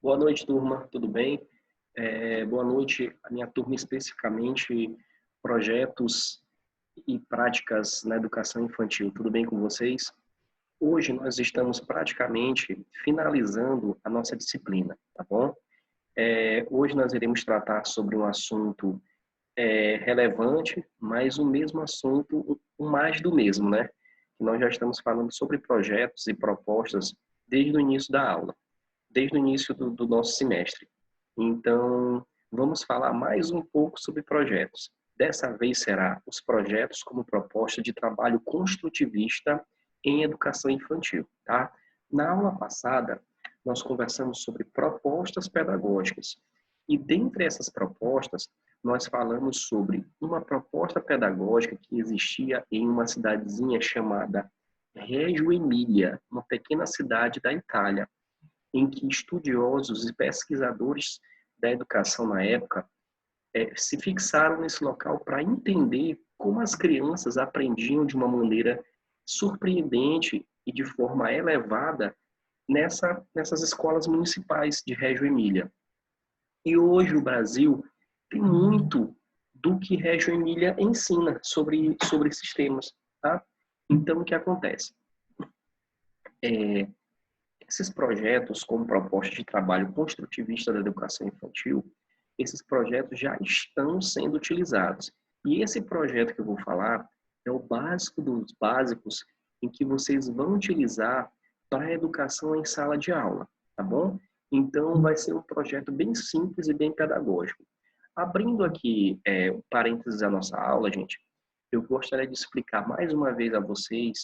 Boa noite, turma. Tudo bem? Boa noite, a minha turma especificamente projetos e práticas na educação infantil. Tudo bem com vocês? Hoje nós estamos praticamente finalizando a nossa disciplina, tá bom? Hoje nós iremos tratar sobre um assunto relevante, mas o mesmo assunto, um mais do mesmo, né? Que nós já estamos falando sobre projetos e propostas desde o início da aula, desde o início do nosso semestre. Então, vamos falar mais um pouco sobre projetos. Dessa vez será os projetos como proposta de trabalho construtivista em educação infantil, tá? Na aula passada, nós conversamos sobre propostas pedagógicas. E dentre essas propostas, nós falamos sobre uma proposta pedagógica que existia em uma cidadezinha chamada Reggio Emília, uma pequena cidade da Itália, em que estudiosos e pesquisadores da educação na época se fixaram nesse local para entender como as crianças aprendiam de uma maneira surpreendente e de forma elevada nessas escolas municipais de Reggio Emília. E hoje o Brasil tem muito do que Reggio Emília ensina sobre esses temas, tá? Então, o que acontece? Esses projetos, como proposta de trabalho construtivista da educação infantil, esses projetos já estão sendo utilizados. E esse projeto que eu vou falar é o básico dos básicos em que vocês vão utilizar para a educação em sala de aula, tá bom? Então, vai ser um projeto bem simples e bem pedagógico. Abrindo aqui o parênteses da nossa aula, gente, eu gostaria de explicar mais uma vez a vocês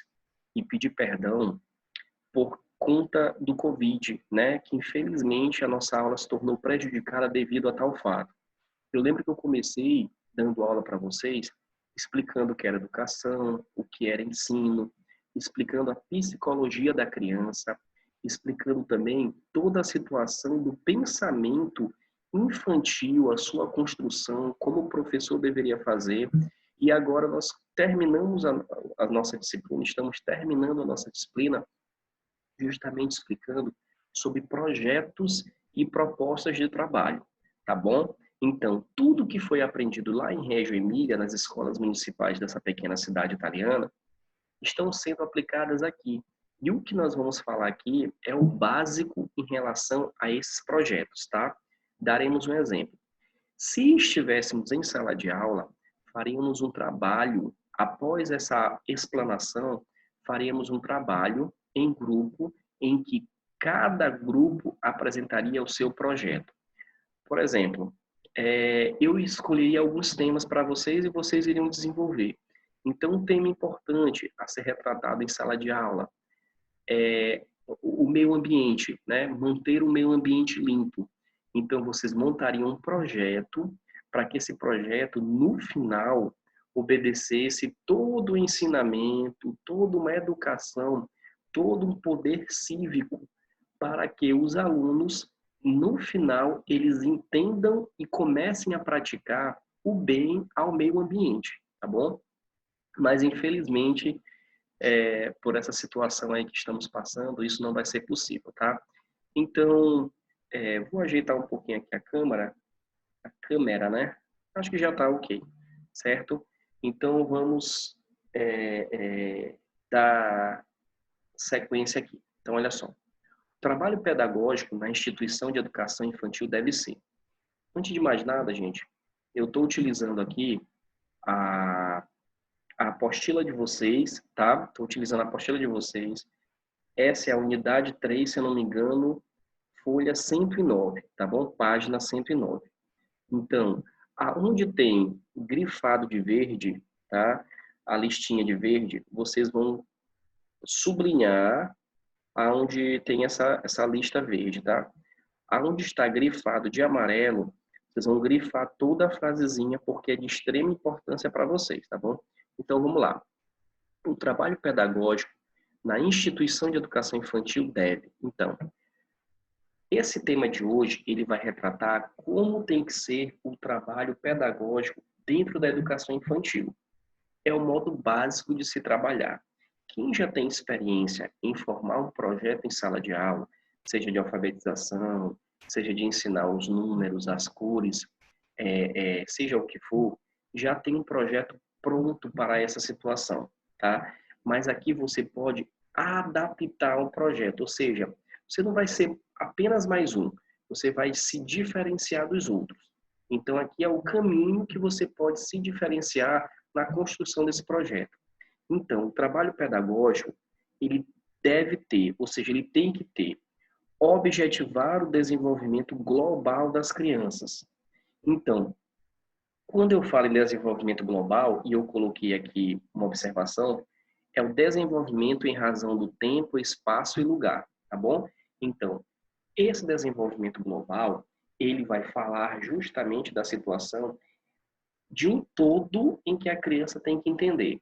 e pedir perdão por conta do Covid, né? Que infelizmente a nossa aula se tornou prejudicada devido a tal fato. Eu lembro que eu comecei dando aula para vocês, explicando o que era educação, o que era ensino, explicando a psicologia da criança, explicando também toda a situação do pensamento infantil, a sua construção, como o professor deveria fazer. E agora nós terminamos a nossa disciplina, estamos terminando a nossa disciplina justamente explicando sobre projetos e propostas de trabalho, tá bom? Então, tudo que foi aprendido lá em Reggio Emília, nas escolas municipais dessa pequena cidade italiana, estão sendo aplicadas aqui. E o que nós vamos falar aqui é o básico em relação a esses projetos, tá? Daremos um exemplo. Se estivéssemos em sala de aula, faríamos um trabalho, após essa explanação, faríamos um trabalho em grupo, em que cada grupo apresentaria o seu projeto. Por exemplo, eu escolheria alguns temas para vocês e vocês iriam desenvolver. Então, um tema importante a ser retratado em sala de aula é o meio ambiente, né? Manter o meio ambiente limpo. Então, vocês montariam um projeto para que esse projeto, no final, obedecesse todo o ensinamento, toda uma educação, todo um poder cívico, para que os alunos, no final, eles entendam e comecem a praticar o bem ao meio ambiente, tá bom? Mas, infelizmente, por essa situação aí que estamos passando, isso não vai ser possível, tá? Então, vou ajeitar um pouquinho aqui a câmera, né? Acho que já está ok, certo? Então, vamos dar sequência aqui. Então, olha só. O trabalho pedagógico na instituição de educação infantil deve ser. Antes de mais nada, gente, eu estou utilizando aqui a, a apostila de vocês, tá? Estou utilizando a apostila de vocês. Essa é a unidade 3, se eu não me engano, folha 109, tá bom? Página 109. Então, aonde tem grifado de verde, tá? A listinha de verde, vocês vão sublinhar aonde tem essa lista verde, tá? Aonde está grifado de amarelo, vocês vão grifar toda a frasezinha, porque é de extrema importância para vocês, tá bom? Então, vamos lá. O trabalho pedagógico na instituição de educação infantil deve, então, esse tema de hoje, ele vai retratar como tem que ser o trabalho pedagógico dentro da educação infantil. É o modo básico de se trabalhar. Quem já tem experiência em formar um projeto em sala de aula, seja de alfabetização, seja de ensinar os números, as cores, seja o que for, já tem um projeto pronto para essa situação, tá? Mas aqui você pode adaptar o projeto, ou seja, você não vai ser apenas mais um, você vai se diferenciar dos outros. Então, aqui é o caminho que você pode se diferenciar na construção desse projeto. Então, o trabalho pedagógico, ele deve ter, ou seja, ele tem que ter, objetivar o desenvolvimento global das crianças. Então, quando eu falo em desenvolvimento global, e eu coloquei aqui uma observação, é o desenvolvimento em razão do tempo, espaço e lugar, tá bom? Então, esse desenvolvimento global, ele vai falar justamente da situação de um todo em que a criança tem que entender.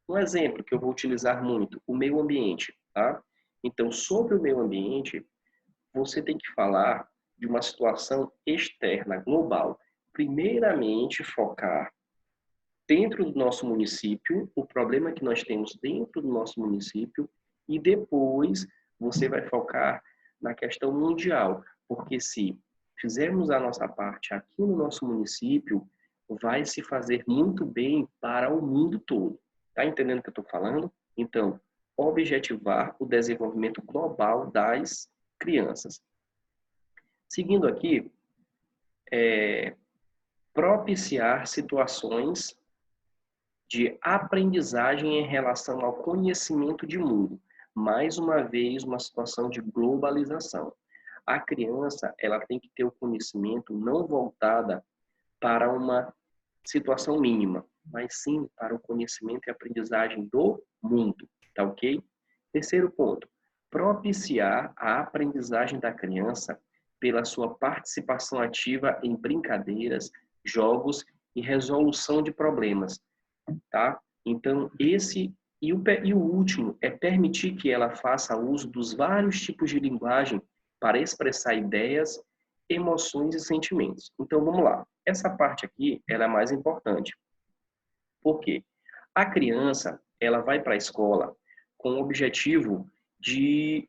Um exemplo que eu vou utilizar muito, o meio ambiente, tá? Então, sobre o meio ambiente, você tem que falar de uma situação externa, global. Primeiramente, focar dentro do nosso município, o problema que nós temos dentro do nosso município, e depois você vai focar na questão mundial, porque se fizermos a nossa parte aqui no nosso município, vai se fazer muito bem para o mundo todo. Tá entendendo o que eu estou falando? Então, objetivar o desenvolvimento global das crianças. Seguindo aqui, propiciar situações de aprendizagem em relação ao conhecimento de mundo. Mais uma vez, uma situação de globalização. A criança, ela tem que ter o conhecimento não voltada para uma situação mínima, mas sim para o conhecimento e aprendizagem do mundo, tá ok? Terceiro ponto, propiciar a aprendizagem da criança pela sua participação ativa em brincadeiras, jogos e resolução de problemas, tá? Então, e o último é permitir que ela faça uso dos vários tipos de linguagem para expressar ideias, emoções e sentimentos. Então, vamos lá. Essa parte aqui, ela é mais importante. Por quê? A criança, ela vai para a escola com o objetivo de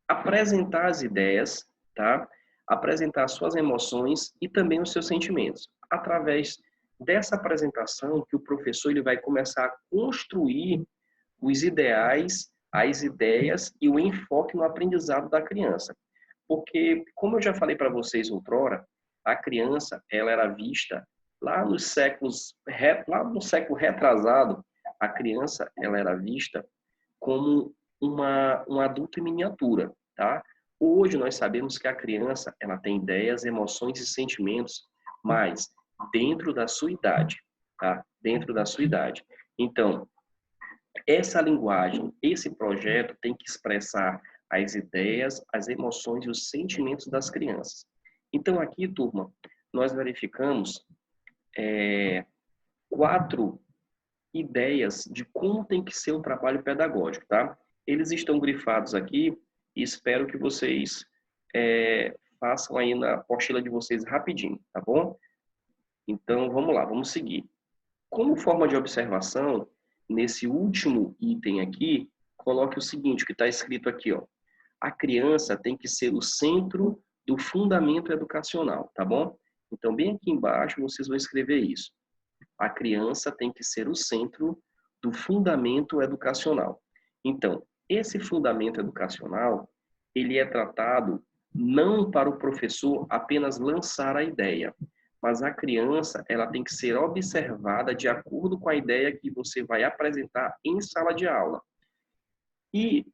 apresentar as ideias, tá? Apresentar suas emoções e também os seus sentimentos. Através dessa apresentação que o professor ele vai começar a construir os ideais, as ideias e o enfoque no aprendizado da criança. Porque, como eu já falei para vocês outrora, a criança ela era vista lá no século retrasado, a criança ela era vista como um adulto em miniatura, tá? Hoje nós sabemos que a criança ela tem ideias, emoções e sentimentos, mas dentro da sua idade, tá? Dentro da sua idade. Então, essa linguagem, esse projeto tem que expressar as ideias, as emoções e os sentimentos das crianças. Então, aqui, turma, nós verificamos 4 ideias de como tem que ser um trabalho pedagógico, tá? Eles estão grifados aqui e espero que vocês façam aí na apostila de vocês rapidinho, tá bom? Então, vamos lá, vamos seguir. Como forma de observação, nesse último item aqui, coloque o seguinte, que está escrito aqui, ó. A criança tem que ser o centro do fundamento educacional, tá bom? Então, bem aqui embaixo, vocês vão escrever isso. A criança tem que ser o centro do fundamento educacional. Então, esse fundamento educacional, ele é tratado não para o professor apenas lançar a ideia, mas a criança, ela tem que ser observada de acordo com a ideia que você vai apresentar em sala de aula. E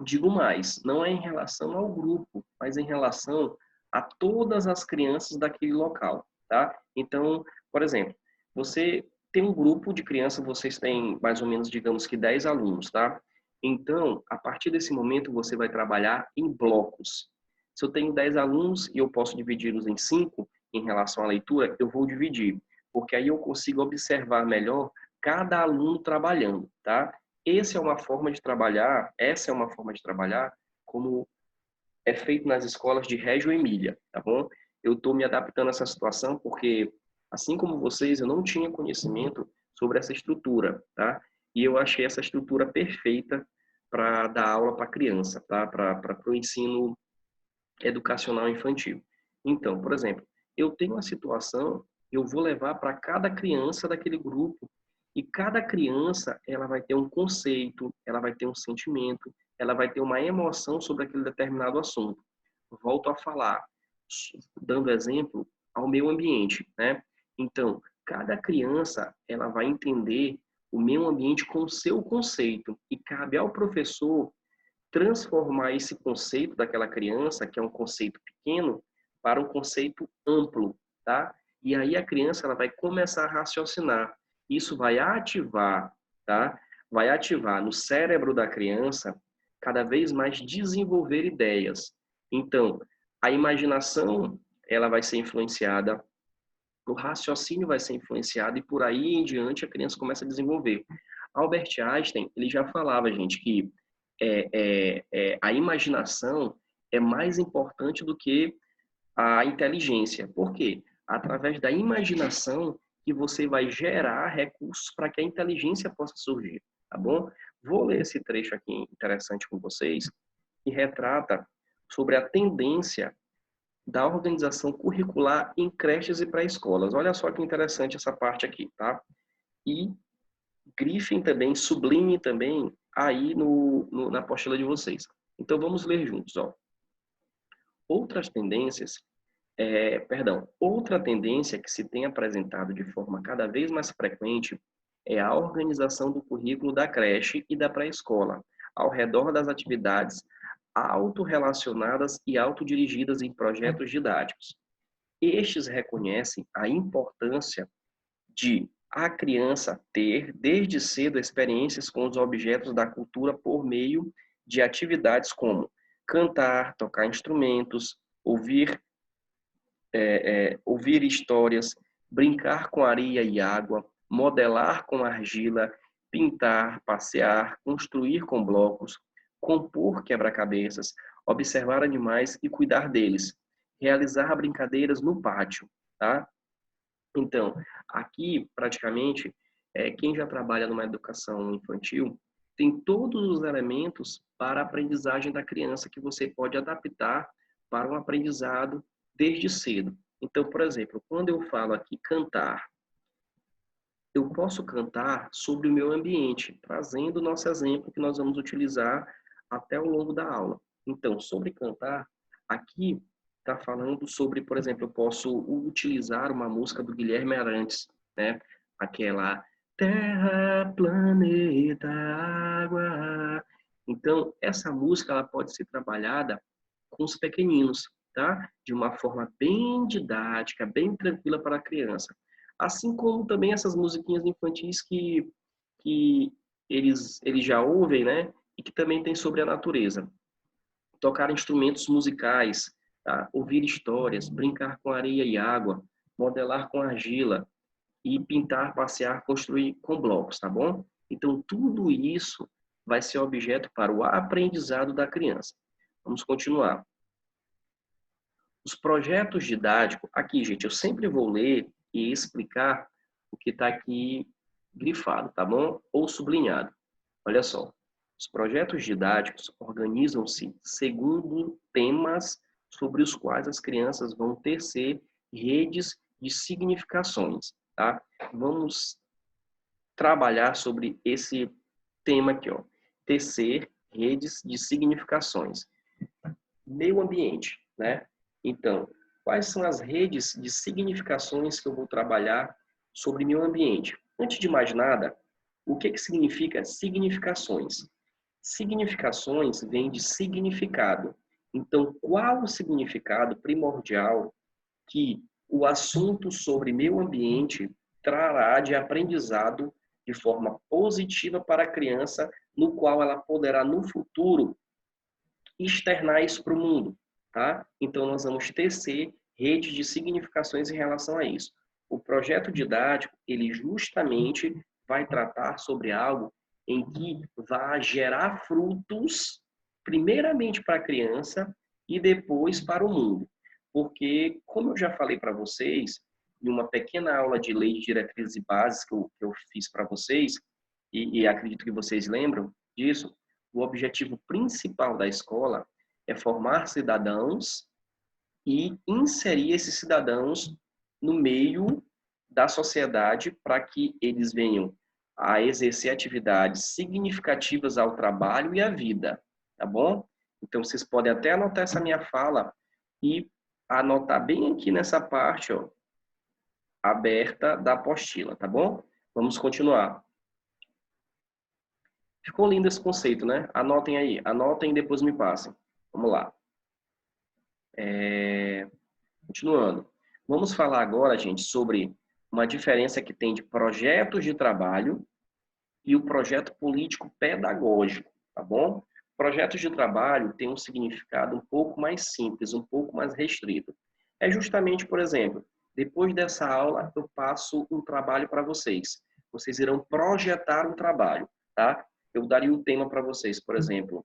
digo mais, não é em relação ao grupo, mas em relação a todas as crianças daquele local, tá? Então, por exemplo, você tem um grupo de crianças, vocês têm mais ou menos, digamos que 10 alunos, tá? Então, a partir desse momento, você vai trabalhar em blocos. Se eu tenho 10 alunos e eu posso dividi-los em 5, em relação à leitura, eu vou dividir, porque aí eu consigo observar melhor cada aluno trabalhando, tá? Essa é uma forma de trabalhar como é feito nas escolas de Reggio Emília, tá bom? Eu estou me adaptando a essa situação porque, assim como vocês, eu não tinha conhecimento sobre essa estrutura, tá? E eu achei essa estrutura perfeita para dar aula para criança, tá? Para o ensino educacional infantil. Então, por exemplo, eu tenho uma situação, eu vou levar para cada criança daquele grupo, e cada criança, ela vai ter um conceito, ela vai ter um sentimento, ela vai ter uma emoção sobre aquele determinado assunto. Volto a falar, dando exemplo ao meio ambiente, né? Então, cada criança, ela vai entender o meio ambiente com o seu conceito, e cabe ao professor transformar esse conceito daquela criança, que é um conceito pequeno, para um conceito amplo, tá? E aí a criança ela vai começar a raciocinar. Isso vai ativar, tá? Vai ativar no cérebro da criança cada vez mais desenvolver ideias. Então, a imaginação ela vai ser influenciada, o raciocínio vai ser influenciado e por aí em diante a criança começa a desenvolver. Albert Einstein, ele já falava, gente, que a imaginação é mais importante do que a inteligência. Por quê? Através da imaginação que você vai gerar recursos para que a inteligência possa surgir, tá bom? Vou ler esse trecho aqui interessante com vocês, que retrata sobre a tendência da organização curricular em creches e pré-escolas. Olha só que interessante essa parte aqui, tá? E grifem também, sublinhem também aí na apostila de vocês. Então, vamos ler juntos, ó. Outras tendências, outra tendência que se tem apresentado de forma cada vez mais frequente é a organização do currículo da creche e da pré-escola, ao redor das atividades autorrelacionadas e autodirigidas em projetos didáticos. Estes reconhecem a importância de a criança ter, desde cedo, experiências com os objetos da cultura por meio de atividades como cantar, tocar instrumentos, ouvir histórias, brincar com areia e água, modelar com argila, pintar, passear, construir com blocos, compor quebra-cabeças, observar animais e cuidar deles, realizar brincadeiras no pátio, tá? Então, aqui, praticamente, quem já trabalha numa educação infantil tem todos os elementos para a aprendizagem da criança que você pode adaptar para um aprendizado desde cedo. Então, por exemplo, quando eu falo aqui cantar, eu posso cantar sobre o meu ambiente, trazendo o nosso exemplo que nós vamos utilizar até ao longo da aula. Então, sobre cantar, aqui está falando sobre, por exemplo, eu posso utilizar uma música do Guilherme Arantes, né? Aquela Terra, planeta, água. Então, essa música ela pode ser trabalhada com os pequeninos, tá? De uma forma bem didática, bem tranquila para a criança. Assim como também essas musiquinhas infantis que eles já ouvem, né? E que também tem sobre a natureza. Tocar instrumentos musicais, tá? Ouvir histórias, brincar com areia e água, modelar com argila e pintar, passear, construir com blocos, tá bom? Então, tudo isso vai ser objeto para o aprendizado da criança. Vamos continuar. Os projetos didáticos, aqui, gente, eu sempre vou ler e explicar o que está aqui grifado, tá bom? Ou sublinhado. Olha só. Os projetos didáticos organizam-se segundo temas sobre os quais as crianças vão tecer redes de significações, tá? Vamos trabalhar sobre esse tema aqui, ó. Tecer redes de significações. Meio ambiente, né? Então, quais são as redes de significações que eu vou trabalhar sobre meio ambiente? Antes de mais nada, o que significa significações? Significações vêm de significado. Então, qual o significado primordial que o assunto sobre meio ambiente trará de aprendizado de forma positiva para a criança, no qual ela poderá, no futuro, externar isso para o mundo, tá? Então, nós vamos tecer redes de significações em relação a isso. O projeto didático, ele justamente vai tratar sobre algo em que vai gerar frutos, primeiramente para a criança e depois para o mundo. Porque, como eu já falei para vocês, em uma pequena aula de lei de diretrizes e bases que eu fiz para vocês, e acredito que vocês lembram disso, o objetivo principal da escola é formar cidadãos e inserir esses cidadãos no meio da sociedade para que eles venham a exercer atividades significativas ao trabalho e à vida, tá bom? Então, vocês podem até anotar essa minha fala e anotar bem aqui nessa parte, ó, aberta da apostila, tá bom? Vamos continuar. Ficou lindo esse conceito, né? Anotem aí, anotem e depois me passem. Vamos lá. Continuando. Vamos falar agora, gente, sobre uma diferença que tem de projetos de trabalho e o projeto político pedagógico, tá bom? Projetos de trabalho tem um significado um pouco mais simples, um pouco mais restrito. É justamente, por exemplo, depois dessa aula eu passo um trabalho para vocês. Vocês irão projetar um trabalho, tá? Eu daria um tema para vocês, por exemplo,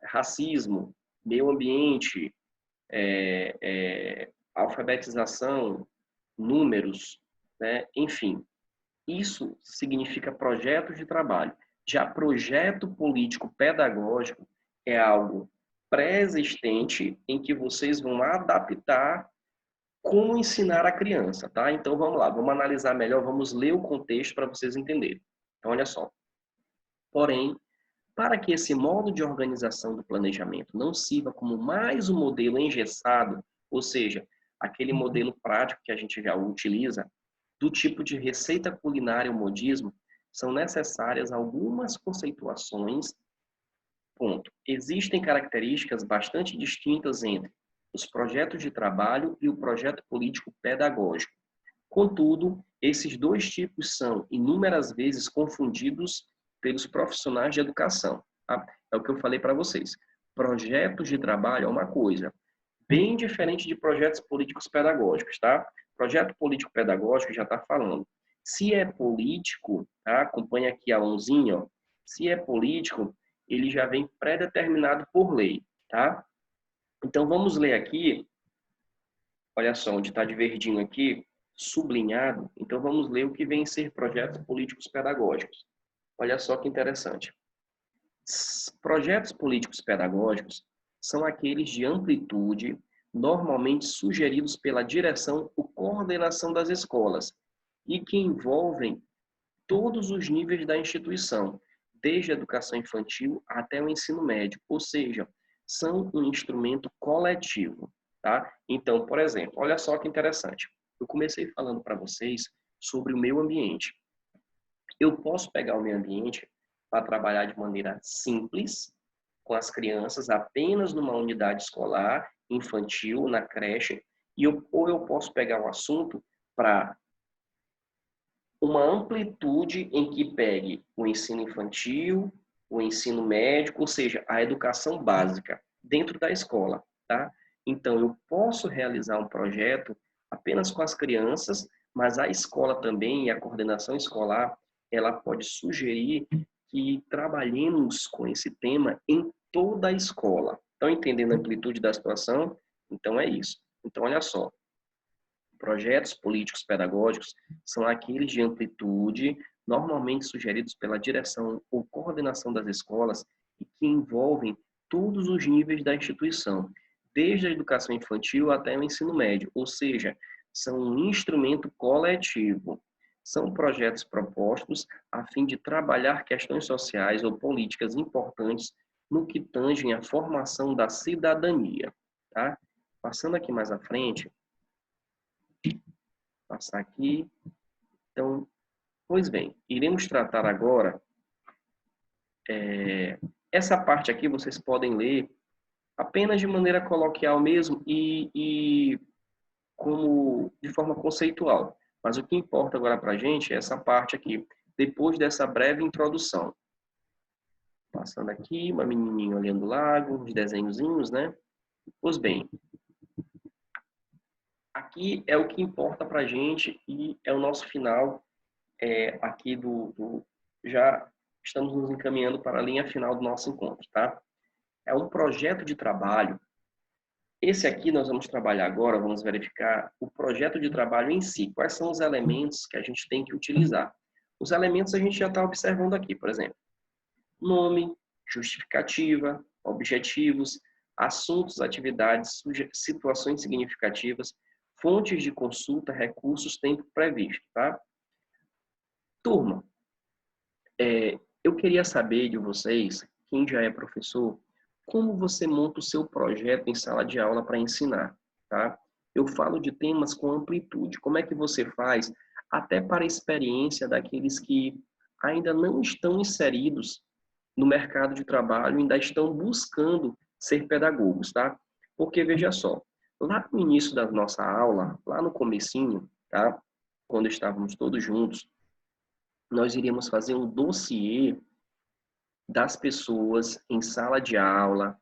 racismo, meio ambiente, alfabetização, números, né? Enfim, isso significa projeto de trabalho. Já projeto político pedagógico é algo pré-existente em que vocês vão adaptar como ensinar a criança, tá? Então vamos lá, vamos analisar melhor, vamos ler o contexto para vocês entenderem. Então olha só. Porém, para que esse modo de organização do planejamento não sirva como mais um modelo engessado, ou seja, aquele modelo prático que a gente já utiliza, do tipo de receita culinária ou modismo, são necessárias algumas conceituações. Ponto. Existem características bastante distintas entre os projetos de trabalho e o projeto político pedagógico. Contudo, esses dois tipos são inúmeras vezes confundidos pelos profissionais de educação. Tá? É o que eu falei para vocês. Projetos de trabalho é uma coisa bem diferente de projetos políticos pedagógicos, tá? Projeto político pedagógico já está falando. Se é político, tá? Acompanha aqui a mãozinha, ó. Se é político, ele já vem pré-determinado por lei, tá? Então vamos ler aqui, olha só, onde está de verdinho aqui, sublinhado. Então vamos ler o que vem a ser projetos políticos pedagógicos. Olha só que interessante. Projetos políticos pedagógicos são aqueles de amplitude, normalmente sugeridos pela direção ou coordenação das escolas, e que envolvem todos os níveis da instituição, desde a educação infantil até o ensino médio, ou seja, são um instrumento coletivo, tá? Então, por exemplo, olha só que interessante. Eu comecei falando para vocês sobre o meio ambiente. Eu posso pegar o meio ambiente para trabalhar de maneira simples com as crianças apenas numa unidade escolar, infantil, na creche, ou eu posso pegar um assunto para uma amplitude em que pegue o ensino infantil, o ensino médio, ou seja, a educação básica dentro da escola, tá? Então, eu posso realizar um projeto apenas com as crianças, mas a escola também e a coordenação escolar, ela pode sugerir que trabalhemos com esse tema em toda a escola. Estão entendendo a amplitude da situação? Então, é isso. Então, olha só. Projetos políticos pedagógicos são aqueles de amplitude, normalmente sugeridos pela direção ou coordenação das escolas e que envolvem todos os níveis da instituição, desde a educação infantil até o ensino médio, ou seja, são um instrumento coletivo. São projetos propostos a fim de trabalhar questões sociais ou políticas importantes no que tangem à formação da cidadania. Tá? Passando aqui mais à frente, passar aqui. Então, pois bem, iremos tratar agora, essa parte aqui vocês podem ler apenas de maneira coloquial mesmo e como de forma conceitual. Mas o que importa agora para a gente é essa parte aqui, depois dessa breve introdução. Passando aqui, uma menininha olhando o lago, uns desenhozinhos, né? Pois bem, aqui é o que importa para a gente e é o nosso final aqui já estamos nos encaminhando para a linha final do nosso encontro, tá? É um projeto de trabalho. Esse aqui nós vamos trabalhar agora, vamos verificar o projeto de trabalho em si. Quais são os elementos que a gente tem que utilizar? Os elementos a gente já está observando aqui, por exemplo. Nome, justificativa, objetivos, assuntos, atividades, situações significativas, fontes de consulta, recursos, tempo previsto, tá? Turma, eu queria saber de vocês, quem já é professor, como você monta o seu projeto em sala de aula para ensinar, tá? Eu falo de temas com amplitude. Como é que você faz até para a experiência daqueles que ainda não estão inseridos no mercado de trabalho, ainda estão buscando ser pedagogos, tá? Porque, veja só, lá no início da nossa aula, lá no comecinho, tá? Quando estávamos todos juntos, nós iríamos fazer um dossiê das pessoas em sala de aula,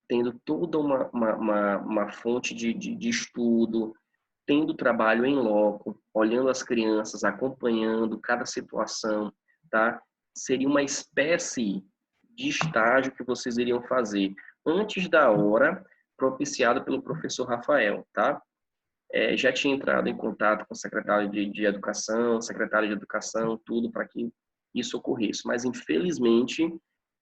tendo toda uma fonte de estudo, tendo trabalho em loco, olhando as crianças, acompanhando cada situação, tá? Seria uma espécie de estágio que vocês iriam fazer antes da hora propiciada pelo professor Rafael, tá? Já tinha entrado em contato com o secretário de Educação, secretário de Educação, tudo para que isso ocorresse. Mas, infelizmente,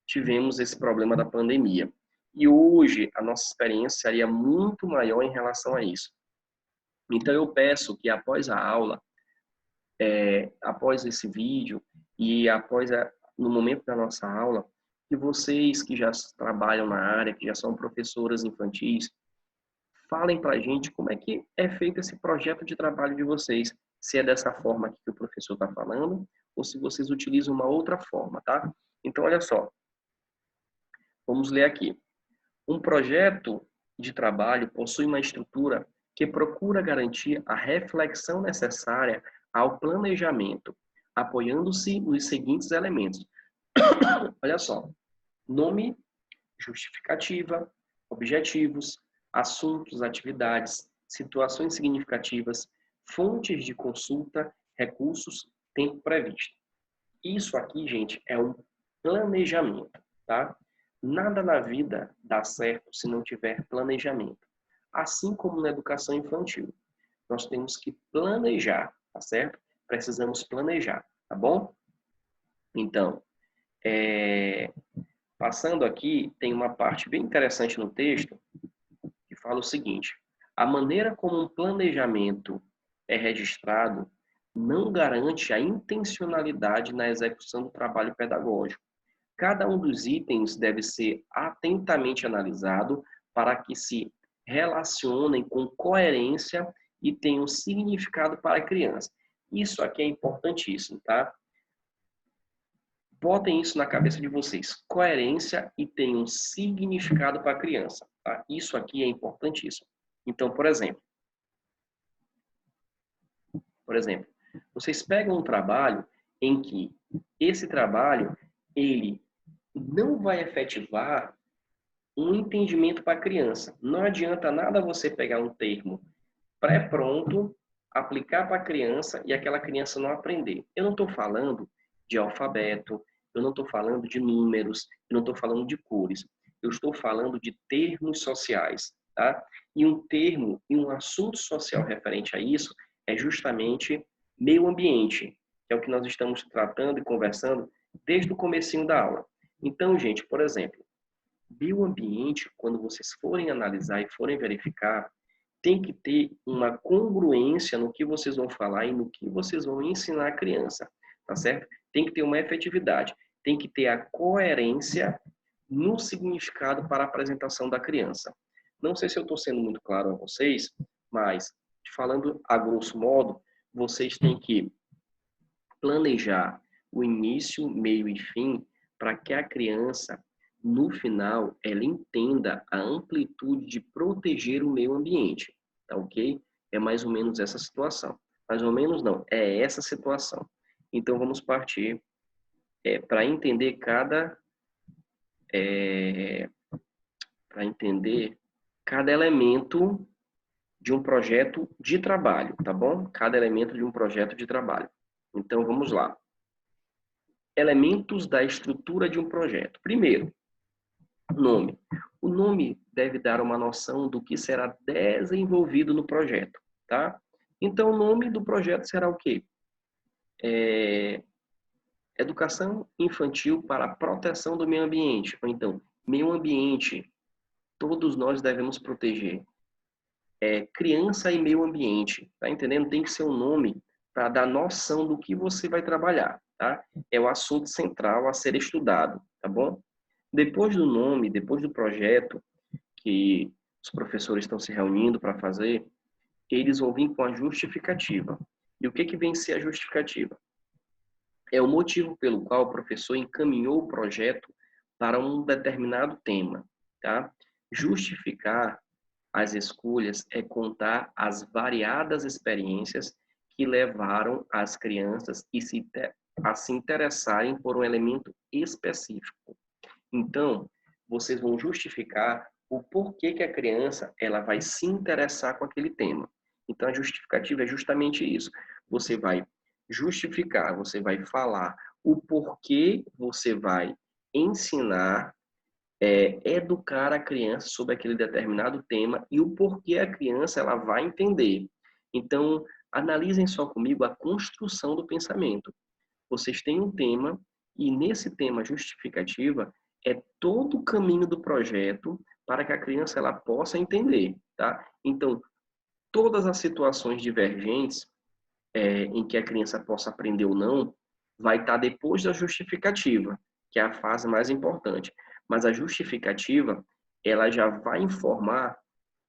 tivemos esse problema da pandemia. E hoje, a nossa experiência seria muito maior em relação a isso. Então, eu peço que após a aula, após esse vídeo e no momento da nossa aula, que vocês que já trabalham na área, que já são professoras infantis, falem para a gente como é que é feito esse projeto de trabalho de vocês. Se é dessa forma aqui que o professor está falando, ou se vocês utilizam uma outra forma, tá? Então, olha só. Vamos ler aqui. Um projeto de trabalho possui uma estrutura que procura garantir a reflexão necessária ao planejamento, apoiando-se nos seguintes elementos. Olha só. Nome, justificativa, objetivos, assuntos, atividades, situações significativas, fontes de consulta, recursos, tempo previsto. Isso aqui, gente, é um planejamento, tá? Nada na vida dá certo se não tiver planejamento. Assim como na educação infantil. Nós temos que planejar, tá certo? Precisamos planejar, tá bom? Então, passando aqui, tem uma parte bem interessante no texto que fala o seguinte: a maneira como um planejamento é registrado não garante a intencionalidade na execução do trabalho pedagógico. Cada um dos itens deve ser atentamente analisado para que se relacionem com coerência e tenham significado para a criança. Isso aqui é importantíssimo, tá? Botem isso na cabeça de vocês. Coerência e tenham significado para a criança, tá? Isso aqui é importantíssimo. Então, por exemplo, vocês pegam um trabalho em que esse trabalho, ele não vai efetivar um entendimento para a criança. Não adianta nada você pegar um termo pré-pronto, aplicar para a criança e aquela criança não aprender. Eu não estou falando de alfabeto, eu não estou falando de números, eu não estou falando de cores. Eu estou falando de termos sociais, tá? E um termo e um assunto social referente a isso é justamente meio ambiente, que é o que nós estamos tratando e conversando desde o comecinho da aula. Então, gente, por exemplo, bioambiente, quando vocês forem analisar e forem verificar, tem que ter uma congruência no que vocês vão falar e no que vocês vão ensinar a criança, tá certo? Tem que ter uma efetividade, tem que ter a coerência no significado para a apresentação da criança. Não sei se eu estou sendo muito claro a vocês, mas falando a grosso modo, vocês têm que planejar o início, meio e fim para que a criança, no final, ela entenda a amplitude de proteger o meio ambiente, tá ok? É mais ou menos essa situação. Mais ou menos não, é essa situação. Então, vamos partir para entender cada elemento de um projeto de trabalho, tá bom? Cada elemento de um projeto de trabalho. Então, vamos lá. Elementos da estrutura de um projeto. Primeiro, nome. O nome deve dar uma noção do que será desenvolvido no projeto, tá? Então, o nome do projeto será o quê? Educação infantil para a proteção do meio ambiente. Ou então, meio ambiente todos nós devemos proteger. Criança e meio ambiente, tá entendendo? Tem que ser um nome para dar noção do que você vai trabalhar, tá? É o assunto central a ser estudado, tá bom? Depois do nome, depois do projeto que os professores estão se reunindo para fazer, eles vão vir com a justificativa. E o que vem ser a justificativa? É o motivo pelo qual o professor encaminhou o projeto para um determinado tema, tá? Justificar as escolhas é contar as variadas experiências que levaram as crianças a se interessarem por um elemento específico. Então, vocês vão justificar o porquê que a criança ela vai se interessar com aquele tema. Então, a justificativa é justamente isso. Você vai justificar, você vai falar o porquê você vai ensinar, educar a criança sobre aquele determinado tema e o porquê a criança ela vai entender. Então, analisem só comigo a construção do pensamento. Vocês têm um tema e nesse tema justificativa é todo o caminho do projeto para que a criança ela possa entender, tá? Então, todas as situações divergentes em que a criança possa aprender ou não, vai estar depois da justificativa, que é a fase mais importante. Mas a justificativa, ela já vai informar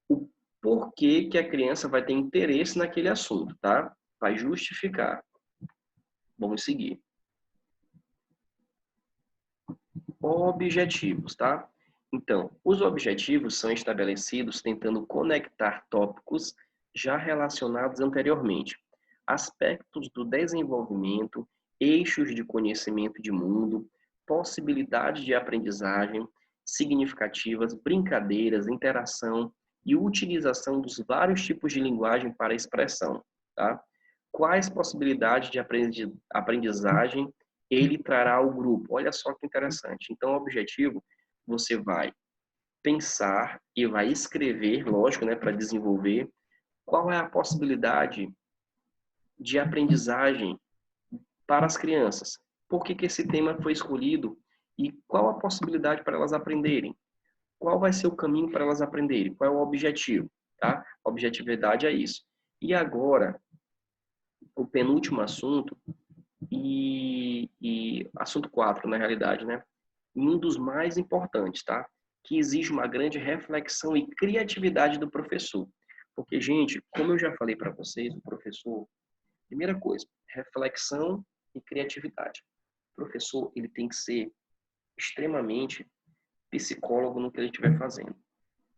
o porquê que a criança vai ter interesse naquele assunto, tá? Vai justificar. Vamos seguir. Objetivos, tá? Então, os objetivos são estabelecidos tentando conectar tópicos já relacionados anteriormente, aspectos do desenvolvimento, eixos de conhecimento de mundo, possibilidades de aprendizagem significativas, brincadeiras, interação e utilização dos vários tipos de linguagem para expressão, tá? Quais possibilidades de aprendizagem ele trará ao grupo? Olha só que interessante. Então, o objetivo, você vai pensar e vai escrever, lógico, né, para desenvolver qual é a possibilidade de aprendizagem para as crianças. Por que esse tema foi escolhido e qual a possibilidade para elas aprenderem? Qual vai ser o caminho para elas aprenderem? Qual é o objetivo? Tá? A objetividade é isso. E agora, o penúltimo assunto, e assunto 4, na realidade, né? E um dos mais importantes, tá? Que exige uma grande reflexão e criatividade do professor. Porque, gente, como eu já falei para vocês, o professor, primeira coisa, reflexão e criatividade. O professor, ele tem que ser extremamente psicólogo no que ele estiver fazendo.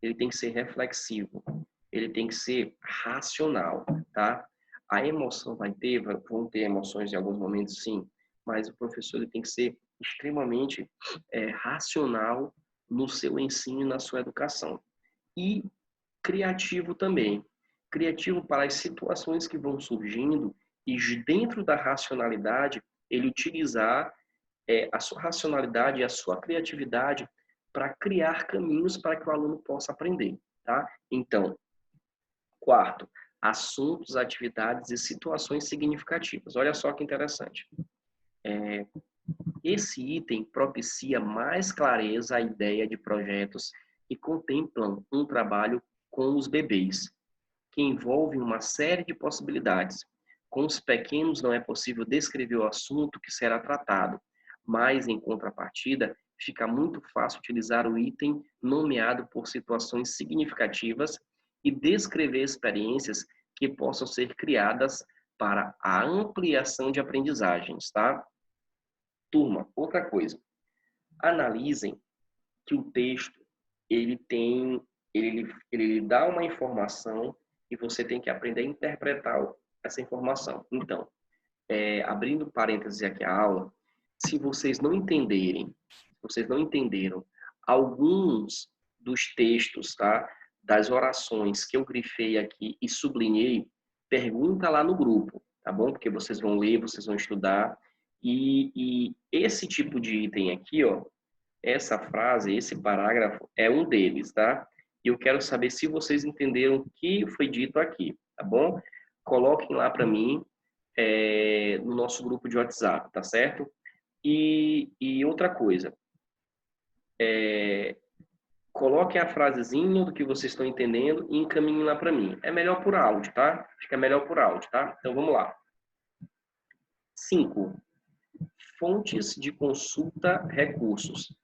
Ele tem que ser reflexivo, ele tem que ser racional, tá? A emoção vão ter emoções em alguns momentos, sim, mas o professor ele tem que ser extremamente racional no seu ensino e na sua educação. E criativo também. Criativo para as situações que vão surgindo e dentro da racionalidade, ele utilizar a sua racionalidade e a sua criatividade para criar caminhos para que o aluno possa aprender, tá? Então, quarto, assuntos, atividades e situações significativas. Olha só que interessante. Esse item propicia mais clareza à ideia de projetos que contemplam um trabalho com os bebês, que envolve uma série de possibilidades. Com os pequenos não é possível descrever o assunto que será tratado, mas, em contrapartida, fica muito fácil utilizar o item nomeado por situações significativas e descrever experiências que possam ser criadas para a ampliação de aprendizagens, tá? Turma, outra coisa. Analisem que o texto, ele dá uma informação e você tem que aprender a interpretar essa informação. Então, abrindo parênteses aqui a aula, se vocês não entenderam alguns dos textos, tá? Das orações que eu grifei aqui e sublinhei, pergunta lá no grupo, tá bom? Porque vocês vão ler, vocês vão estudar. E esse tipo de item aqui, ó, essa frase, esse parágrafo é um deles, tá? E eu quero saber se vocês entenderam o que foi dito aqui, tá bom? Coloquem lá para mim no nosso grupo de WhatsApp, tá certo? E outra coisa, coloquem a frasezinha do que vocês estão entendendo e encaminhem lá para mim. É melhor por áudio, tá? Acho que é melhor por áudio, tá? Então, vamos lá. 5. Fontes de consulta, recursos.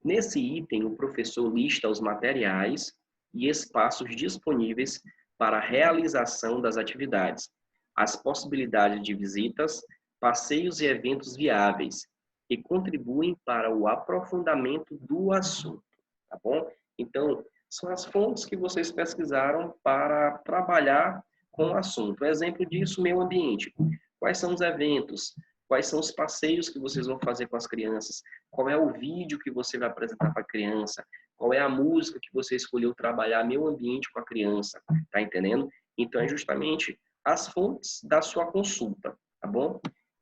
Nesse item, o professor lista os materiais e espaços disponíveis para a realização das atividades, as possibilidades de visitas, passeios e eventos viáveis, que contribuem para o aprofundamento do assunto, tá bom? Então, são as fontes que vocês pesquisaram para trabalhar com o assunto. Exemplo disso, meio ambiente. Quais são os eventos? Quais são os passeios que vocês vão fazer com as crianças? Qual é o vídeo que você vai apresentar para a criança? Qual é a música que você escolheu trabalhar meio ambiente com a criança? Tá entendendo? Então, é justamente as fontes da sua consulta, tá bom?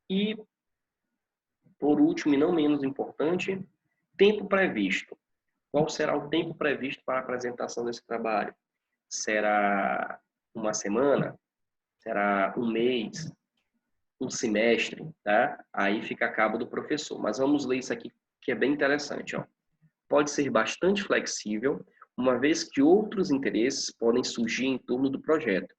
E, por último e não menos importante, tempo previsto. Qual será o tempo previsto para a apresentação desse trabalho? Será uma semana? Será um mês? Um semestre, tá? Aí fica a cabo do professor. Mas vamos ler isso aqui, que é bem interessante, ó. Pode ser bastante flexível, uma vez que outros interesses podem surgir em torno do projeto,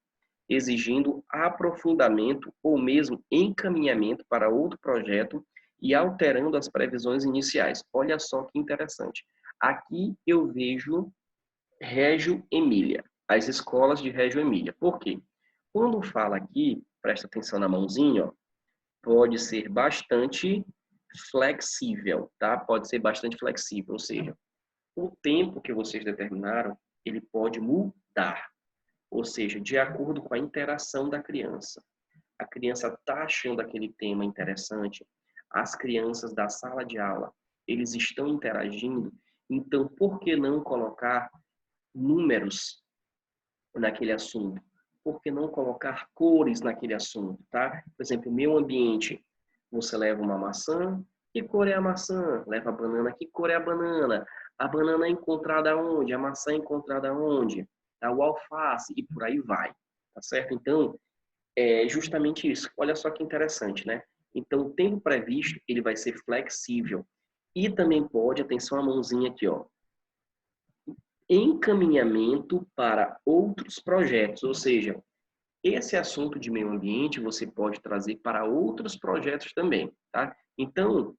exigindo aprofundamento ou mesmo encaminhamento para outro projeto e alterando as previsões iniciais. Olha só que interessante. Aqui eu vejo Reggio Emília, as escolas de Reggio Emília. Por quê? Quando fala aqui, presta atenção na mãozinha, ó, pode ser bastante flexível, tá? Pode ser bastante flexível, ou seja, o tempo que vocês determinaram, ele pode mudar, ou seja, de acordo com a interação da criança. A criança está achando aquele tema interessante, as crianças da sala de aula, eles estão interagindo, então por que não colocar números naquele assunto? Por que não colocar cores naquele assunto, tá? Por exemplo, meio ambiente. Você leva uma maçã, que cor é a maçã? Leva a banana, que cor é a banana? A banana é encontrada onde? A maçã é encontrada onde? Tá? O alface, e por aí vai, tá certo? Então, é justamente isso. Olha só que interessante, né? Então, o tempo previsto, ele vai ser flexível. E também pode, atenção à mãozinha aqui, ó, encaminhamento para outros projetos, ou seja, esse assunto de meio ambiente você pode trazer para outros projetos também, tá? Então,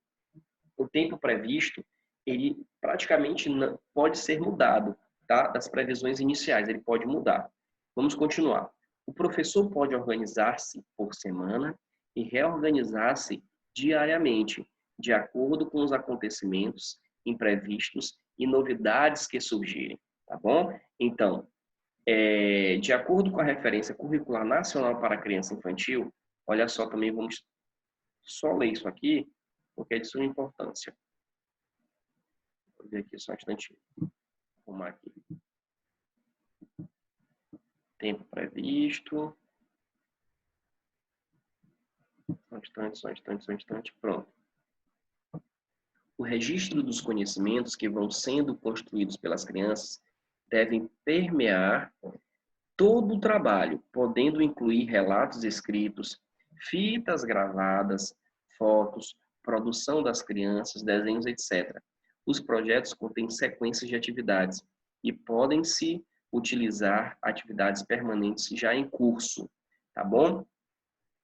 o tempo previsto, ele praticamente não, pode ser mudado, tá? Das previsões iniciais, ele pode mudar. Vamos continuar. O professor pode organizar-se por semana e reorganizar-se diariamente, de acordo com os acontecimentos imprevistos e novidades que surgirem, tá bom? Então, de acordo com a referência curricular nacional para a criança infantil, olha só, também vamos só ler isso aqui, porque é de suma importância. Vou ver aqui só um instantinho. Vou arrumar aqui. Tempo previsto. Só um instante. Pronto. O registro dos conhecimentos que vão sendo construídos pelas crianças devem permear todo o trabalho, podendo incluir relatos escritos, fitas gravadas, fotos, produção das crianças, desenhos, etc. Os projetos contêm sequências de atividades e podem-se utilizar atividades permanentes já em curso, tá bom?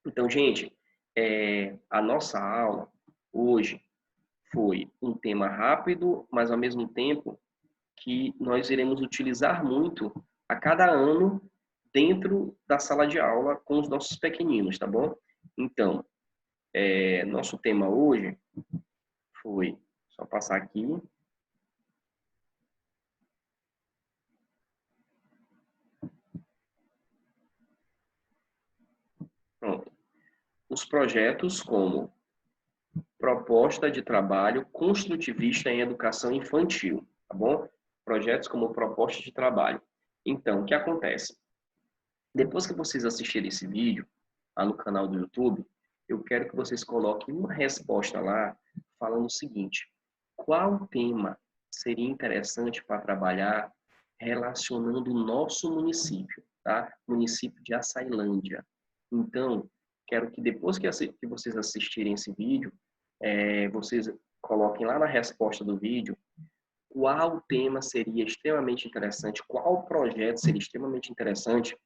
Então, gente, a nossa aula hoje foi um tema rápido, mas ao mesmo tempo que nós iremos utilizar muito a cada ano dentro da sala de aula com os nossos pequeninos, tá bom? Então, nosso tema hoje foi, só passar aqui, pronto. Os projetos como proposta de trabalho construtivista em educação infantil, tá bom? Projetos como proposta de trabalho. Então, o que acontece? Depois que vocês assistirem esse vídeo lá no canal do YouTube, eu quero que vocês coloquem uma resposta lá falando o seguinte: qual tema seria interessante para trabalhar relacionando o nosso município, tá? Município de Açailândia. Então, quero que depois que vocês assistirem esse vídeo, vocês coloquem lá na resposta do vídeo qual tema seria extremamente interessante, qual projeto seria extremamente interessante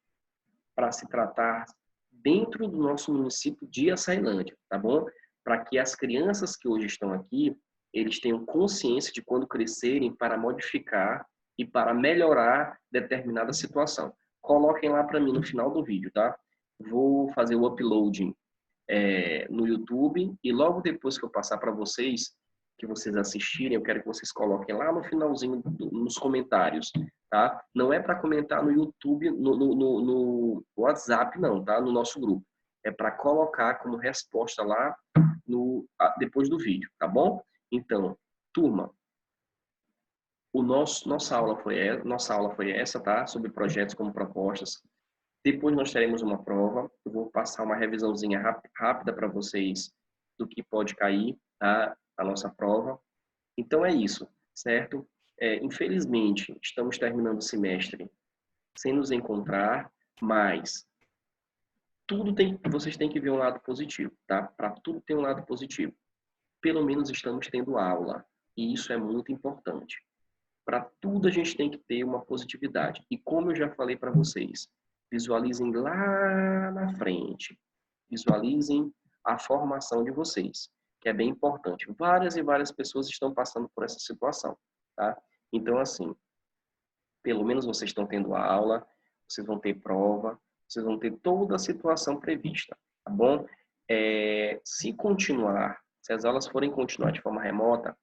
para se tratar dentro do nosso município de Açailândia, tá bom? Para que as crianças que hoje estão aqui, eles tenham consciência de quando crescerem para modificar e para melhorar determinada situação. Coloquem lá para mim no final do vídeo, tá? Vou fazer o uploading no YouTube e logo depois que eu passar para vocês, que vocês assistirem, eu quero que vocês coloquem lá no finalzinho nos comentários, tá? Não é para comentar no YouTube, no WhatsApp, não, tá? No nosso grupo. É para colocar como resposta lá depois do vídeo, tá bom? Então, turma, nossa aula foi essa, tá? Sobre projetos como propostas. Depois nós teremos uma prova. Eu vou passar uma revisãozinha rápida para vocês do que pode cair, tá? A nossa prova. Então é isso, certo? Infelizmente, estamos terminando o semestre sem nos encontrar, mas vocês têm que ver um lado positivo, tá? Para tudo tem um lado positivo. Pelo menos estamos tendo aula, e isso é muito importante. Para tudo a gente tem que ter uma positividade. E como eu já falei para vocês, visualizem lá na frente. Visualizem a formação de vocês, que é bem importante. Várias e várias pessoas estão passando por essa situação, tá? Então, assim, pelo menos vocês estão tendo aula, vocês vão ter prova, vocês vão ter toda a situação prevista, tá bom? Se as aulas forem continuar de forma remota,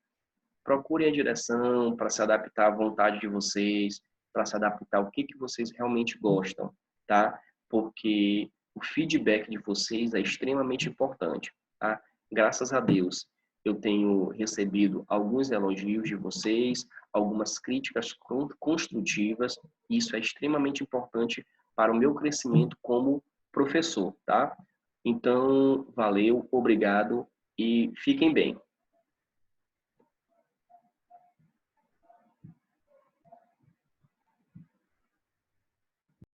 procurem a direção para se adaptar à vontade de vocês, para se adaptar ao que vocês realmente gostam, tá? Porque o feedback de vocês é extremamente importante, tá? Graças a Deus, eu tenho recebido alguns elogios de vocês, algumas críticas construtivas, e isso é extremamente importante para o meu crescimento como professor, tá? Então, valeu, obrigado e fiquem bem.